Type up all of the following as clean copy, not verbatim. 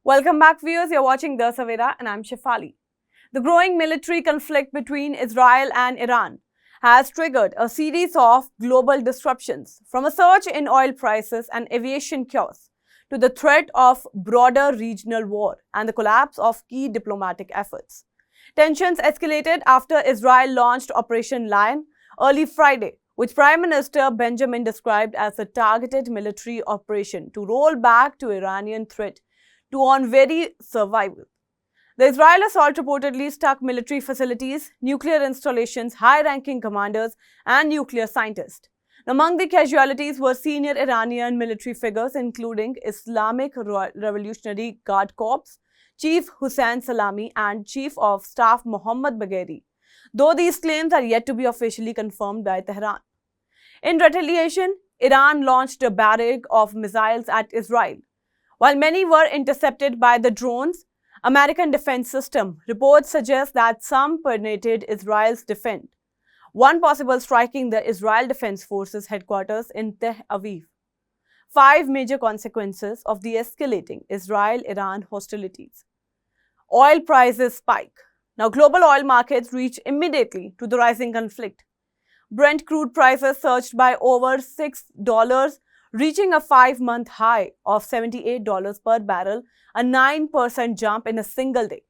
Welcome back, viewers. You're watching the Savera and I'm Shefali. The growing military conflict between Israel and Iran has triggered a series of global disruptions, from a surge in oil prices and aviation chaos to the threat of broader regional war and the collapse of key diplomatic efforts. Tensions escalated after Israel launched Operation Lion early Friday, which Prime Minister Benjamin described as a targeted military operation to roll back to Iranian threat to on very survival. The Israel assault reportedly struck military facilities, nuclear installations, high-ranking commanders, and nuclear scientists. Among the casualties were senior Iranian military figures, including Islamic Revolutionary Guard Corps Chief Hussein Salami and Chief of Staff Mohammad Bagheri, though these claims are yet to be officially confirmed by Tehran. In retaliation, Iran launched a barrage of missiles at Israel. While many were intercepted by the drones, American defense system reports suggest that some penetrated Israel's defense, one possible striking the Israel Defense Forces headquarters in Tel Aviv. 5 major consequences of the escalating Israel-Iran hostilities. Oil prices spike. Now, global oil markets reach immediately to the rising conflict. Brent crude prices surged by over $6, reaching a 5-month high of $78 per barrel, a 9% jump in a single day.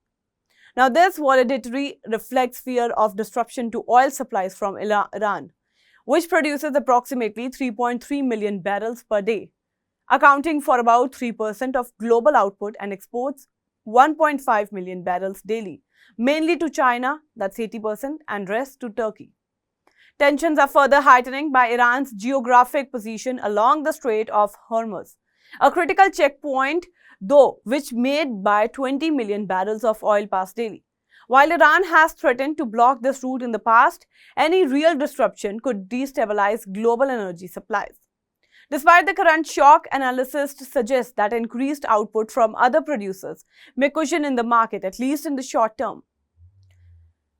Now, this volatility reflects fear of disruption to oil supplies from Iran, which produces approximately 3.3 million barrels per day, accounting for about 3% of global output, and exports 1.5 million barrels daily, mainly to China, that's 80%, and rest to Turkey. Tensions are further heightening by Iran's geographic position along the Strait of Hormuz, a critical checkpoint, though, which made by 20 million barrels of oil pass daily. While Iran has threatened to block this route in the past, any real disruption could destabilize global energy supplies. Despite the current shock, analysis suggests that increased output from other producers may cushion in the market, at least in the short term.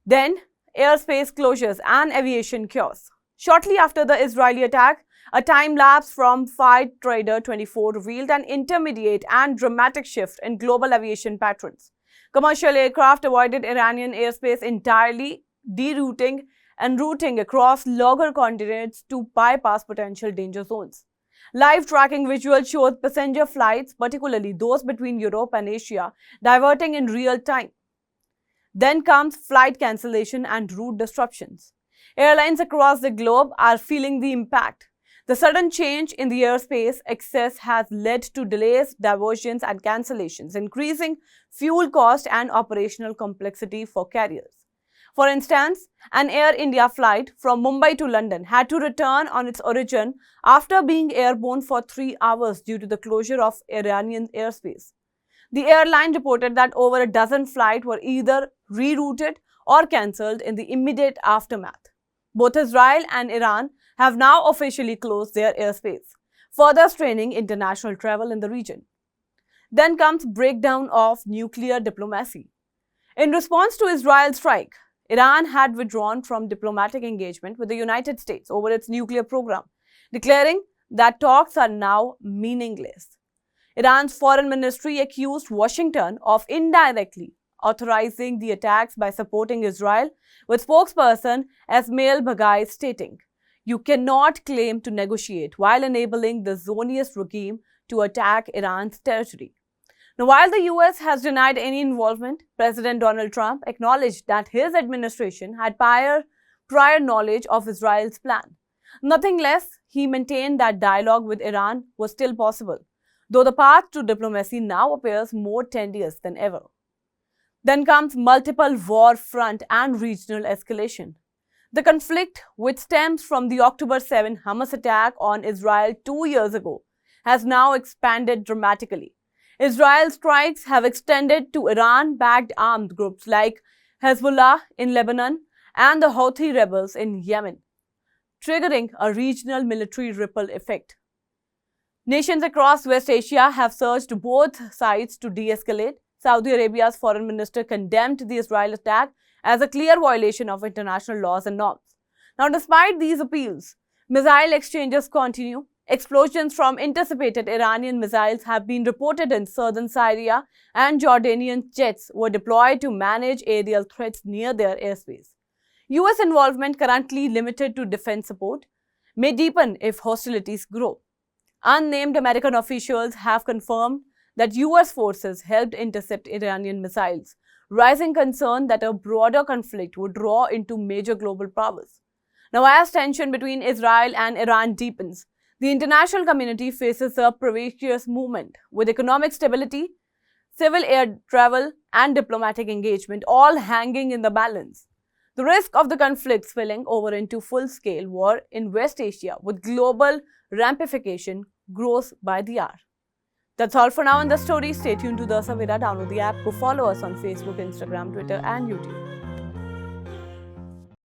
Then, airspace closures and aviation chaos. Shortly after the Israeli attack, a time-lapse from Flight Radar 24 revealed an intermediate and dramatic shift in global aviation patterns. Commercial aircraft avoided Iranian airspace entirely, derouting and routing across longer continents to bypass potential danger zones. Live tracking visuals showed passenger flights, particularly those between Europe and Asia, diverting in real time. Then comes flight cancellation and route disruptions. Airlines across the globe are feeling the impact. The sudden change in the airspace access has led to delays, diversions, and cancellations, increasing fuel cost and operational complexity for carriers. For instance, an Air India flight from Mumbai to London had to return on its origin after being airborne for 3 hours due to the closure of Iranian airspace. The airline reported that over a dozen flights were either rerouted or cancelled in the immediate aftermath. Both Israel and Iran have now officially closed their airspace, further straining international travel in the region. Then comes breakdown of nuclear diplomacy. In response to Israel's strike, Iran had withdrawn from diplomatic engagement with the United States over its nuclear program, declaring that talks are now meaningless. Iran's foreign ministry accused Washington of indirectly authorizing the attacks by supporting Israel, with spokesperson Esmail Baghai stating, "You cannot claim to negotiate while enabling the Zionist regime to attack Iran's territory." Now, while the US has denied any involvement, President Donald Trump acknowledged that his administration had prior knowledge of Israel's plan. Nothing less, he maintained that dialogue with Iran was still possible, though the path to diplomacy now appears more tenuous than ever. Then comes multiple war front and regional escalation. The conflict, which stems from the October 7 Hamas attack on Israel 2 years ago, has now expanded dramatically. Israel's strikes have extended to Iran-backed armed groups like Hezbollah in Lebanon and the Houthi rebels in Yemen, triggering a regional military ripple effect. Nations across West Asia have surged both sides to de-escalate. Saudi Arabia's foreign minister condemned the Israel attack as a clear violation of international laws and norms. Now, despite these appeals, missile exchanges continue. Explosions from intercepted Iranian missiles have been reported in southern Syria, and Jordanian jets were deployed to manage aerial threats near their airspace. US involvement, currently limited to defense support, may deepen if hostilities grow. Unnamed American officials have confirmed that US forces helped intercept Iranian missiles, raising concern that a broader conflict would draw into major global powers. Now, as tension between Israel and Iran deepens, the international community faces a precarious movement, with economic stability, civil air travel, and diplomatic engagement all hanging in the balance. The risk of the conflict spilling over into full-scale war in West Asia with global ramification grows by the hour. That's all for now in the story. Stay tuned to the Savera. Download the app. Go follow us on Facebook, Instagram, Twitter, and YouTube.